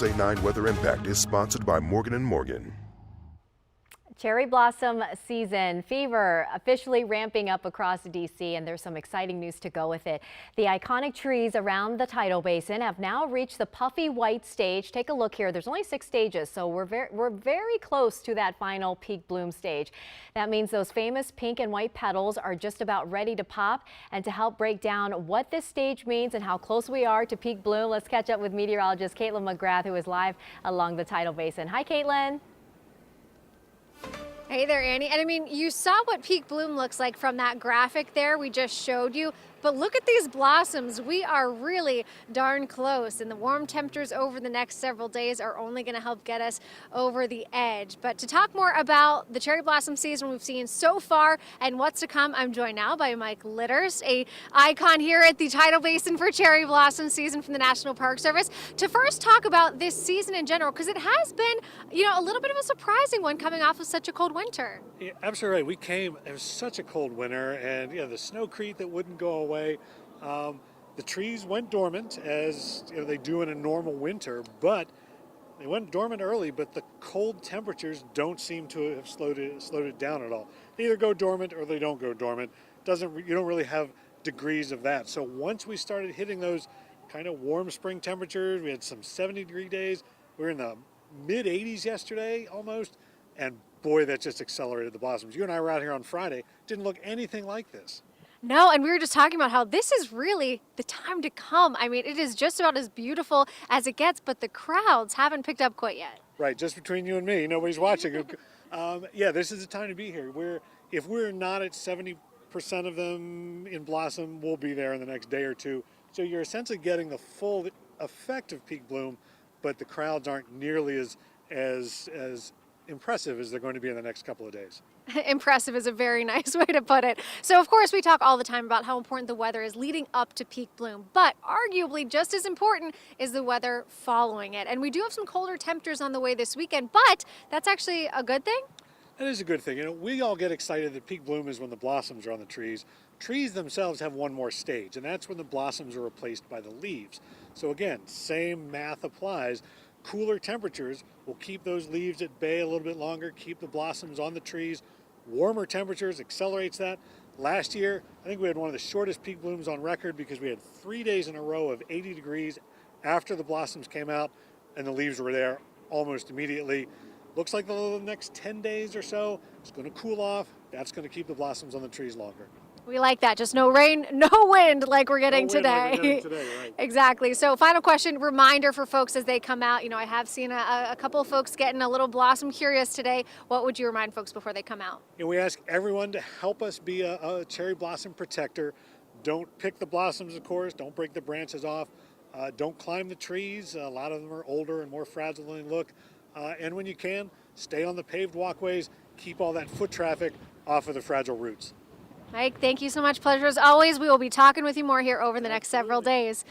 USA 9 Weather Impact is sponsored by Morgan & Morgan. Cherry blossom season fever officially ramping up across D.C., and there's some exciting news to go with it. The iconic trees around the tidal basin have now reached the puffy white stage. Take a look here. There's only 6 stages, so we're very close to that final peak bloom stage. That means those famous pink and white petals are just about ready to pop. And to help break down what this stage means and how close we are to peak bloom, let's catch up with meteorologist Caitlin McGrath, who is live along the tidal basin. Hi, Caitlin. Hey there, Annie. And I mean, you saw what peak bloom looks like from that graphic there we just showed you. But look at these blossoms. We are really darn close, and the warm temperatures over the next several days are only going to help get us over the edge. But to talk more about the cherry blossom season we've seen so far and what's to come, I'm joined now by Mike Litterst, a icon here at the tidal basin for cherry blossom season from the National Park Service, to first talk about this season in general, because it has been, a little bit of a surprising one coming off of such a cold winter. Yeah, absolutely right. It was such a cold winter, and the snowcrete that wouldn't go away. The trees went dormant, as they do in a normal winter, but they went dormant early. But the cold temperatures don't seem to have slowed it down at all. They either go dormant or they don't go dormant. You don't really have degrees of that. So once we started hitting those kind of warm spring temperatures, we had some 70-degree days. We were in the mid 80s yesterday almost, and boy, that just accelerated the blossoms. You and I were out here on Friday. Didn't look anything like this. No, and we were just talking about how this is really the time to come. I mean, it is just about as beautiful as it gets, but the crowds haven't picked up quite yet. Right, just between you and me, nobody's watching. This is the time to be here. If we're not at 70% of them in blossom, we'll be there in the next day or two. So you're essentially getting the full effect of peak bloom, but the crowds aren't nearly as impressive as they're going to be in the next couple of days. Impressive is a very nice way to put it. So of course we talk all the time about how important the weather is leading up to peak bloom, but arguably just as important is the weather following it. And we do have some colder temperatures on the way this weekend, but that's actually a good thing. That is a good thing. We all get excited that peak bloom is when the blossoms are on the trees. Trees themselves have one more stage, and that's when the blossoms are replaced by the leaves. So again, same math applies. Cooler temperatures will keep those leaves at bay a little bit longer, keep the blossoms on the trees. Warmer temperatures accelerates that. Last year, I think we had one of the shortest peak blooms on record because we had 3 days in a row of 80 degrees after the blossoms came out, and the leaves were there almost immediately. Looks like the next 10 days or so, it's going to cool off. That's going to keep the blossoms on the trees longer. We like that. Just no rain, no wind like we're getting today. Right. Exactly. So final question, reminder for folks as they come out. I have seen a couple of folks getting a little blossom curious today. What would you remind folks before they come out? We ask everyone to help us be a cherry blossom protector. Don't pick the blossoms, of course. Don't break the branches off. Don't climb the trees. A lot of them are older and more fragile than they look. And when you can, stay on the paved walkways. Keep all that foot traffic off of the fragile roots. Mike, thank you so much. Pleasure as always. We will be talking with you more here over the next several days.